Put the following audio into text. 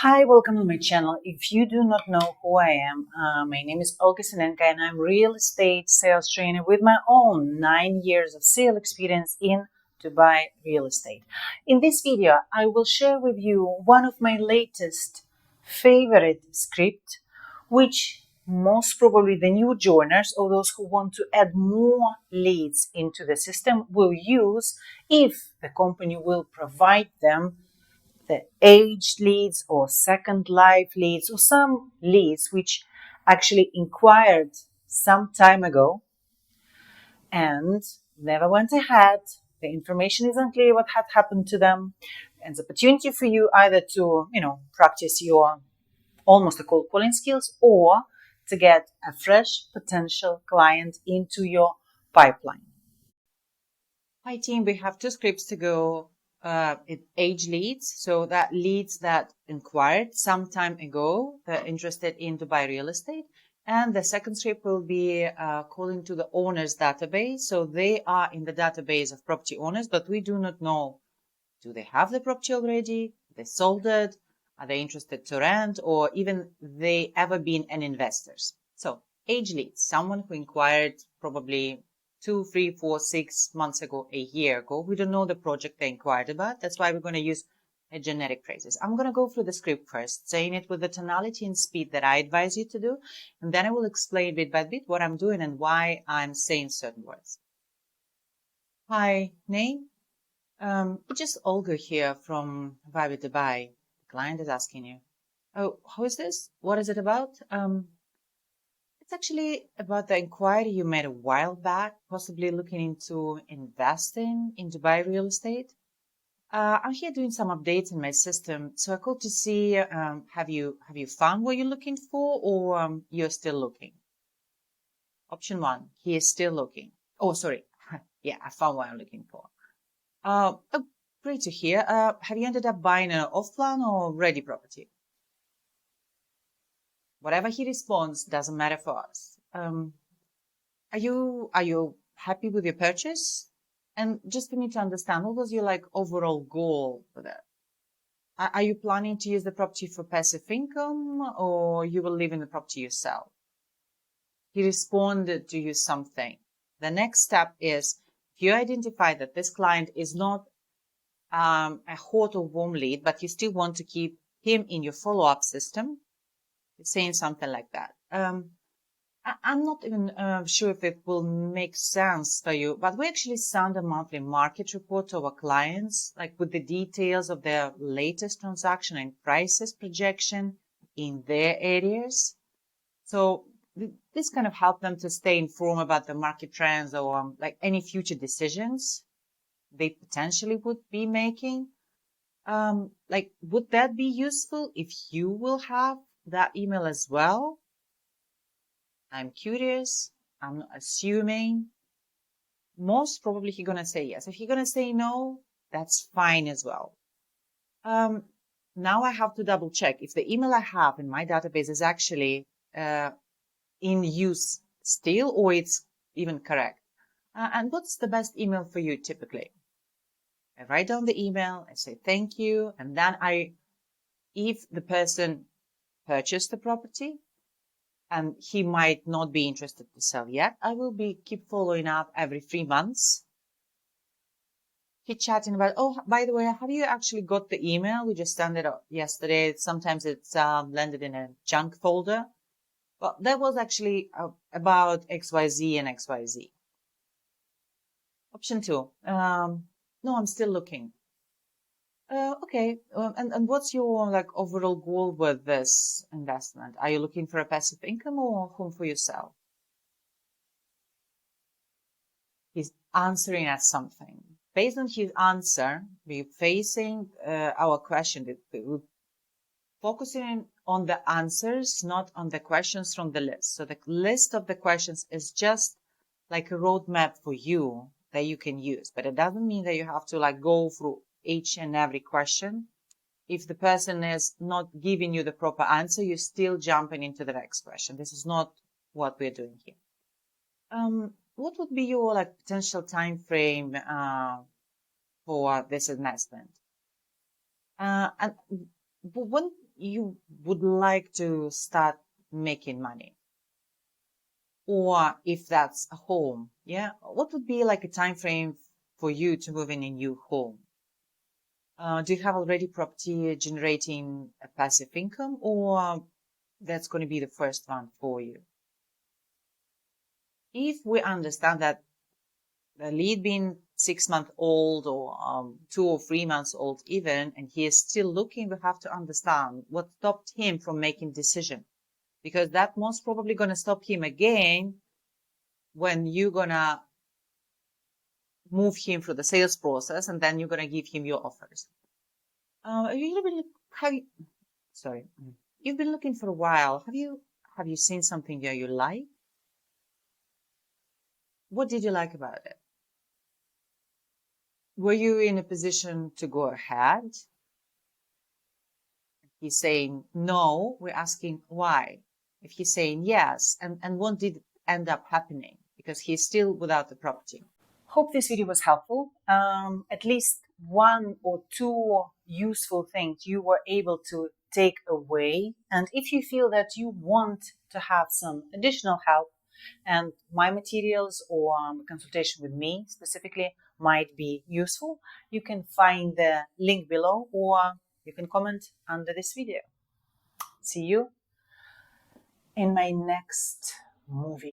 Hi, welcome to my channel. If you do not know who I am, my name is Olga Sinenko and I'm real estate sales trainer with my own 9 years of sales experience in Dubai real estate. In this video, I will share with you one of my latest favorite script, which most probably the new joiners or those who want to add more leads into the system will use if the company will provide them the aged leads or second life leads or some leads which actually inquired some time ago and never went ahead. The information is unclear what had happened to them. And the opportunity for you either to, practice your almost a cold calling skills or to get a fresh potential client into your pipeline. Hi team, we have two scripts to go. Age leads, so that leads that inquired some time ago, they're interested in Dubai real estate. And the second script will be calling to the owners database. So they are in the database of property owners, but we do not know, do they have the property already? They sold it? Are they interested to rent? Or even they ever been an investors? So age leads, someone who inquired probably 2, 3, 4, 6 months ago, a year ago. We don't know the project they inquired about. That's why we're going to use a generic phrases. I'm going to go through the script first, saying it with the tonality and speed that I advise you to do. And then I will explain bit by bit what I'm doing and why I'm saying certain words. Hi, name? Just Olga here from Vibe Dubai. The client is asking you. Oh, who is this? What is it about? It's actually about the inquiry you made a while back, possibly looking into investing in Dubai real estate. I'm here doing some updates in my system, so I called to see have you found what you're looking for, or you're still looking? Option 1, he is still looking. Oh, sorry. Yeah, I found what I'm looking for. Oh, great to hear. Have you ended up buying an off-plan or ready property? Whatever he responds doesn't matter for us. Are you happy with your purchase? And just for me to understand, what was your overall goal for that? Are you planning to use the property for passive income, or you will live in the property yourself? He responded to you something. The next step is, if you identify that this client is not a hot or warm lead, but you still want to keep him in your follow-up system, saying something like that. I'm not even sure if it will make sense for you, but we actually send a monthly market report to our clients, with the details of their latest transaction and prices projection in their areas. So this kind of help them to stay informed about the market trends or any future decisions they potentially would be making. Would that be useful if you will have that email as well? I'm curious. I'm not assuming. Most probably he's gonna say yes. If he's gonna say no, that's fine as well. Now I have to double check if the email I have in my database is actually in use still, or it's even correct. And what's the best email for you typically? I write down the email, I say thank you, and then if the person purchased the property and he might not be interested to sell yet, I will keep following up every 3 months. Keep chatting about, oh, by the way, have you actually got the email? We just sent it out yesterday. Sometimes it's landed in a junk folder. Well, that was actually about XYZ and XYZ. Option 2, no, I'm still looking. Okay. And what's your overall goal with this investment? Are you looking for a passive income or home for yourself? He's answering at something. Based on his answer, we're facing our question. We're focusing on the answers, not on the questions from the list. So the list of the questions is just like a roadmap for you that you can use, but it doesn't mean that you have to go through each and every question. If the person is not giving you the proper answer, you're still jumping into the next question. This is not what we're doing here. What would be your potential time frame for this investment? And when you would like to start making money. Or if that's a home, yeah, what would be like a time frame for you to move in a new home? Do you have already property generating a passive income, or that's going to be the first one for you? If we understand that the lead being 6 months old, or 2 or 3 months old even, and he is still looking, we have to understand what stopped him from making decision, because that most probably going to stop him again when you're going to move him through the sales process, and then you're going to give him your offers. You've been looking for a while. Have you seen something that you like? What did you like about it? Were you in a position to go ahead? He's saying no, we're asking why. If he's saying yes, and what did end up happening? Because he's still without the property. Hope this video was helpful. At least one or two useful things you were able to take away. And if you feel that you want to have some additional help, and my materials or consultation with me specifically might be useful, you can find the link below, or you can comment under this video. See you in my next movie.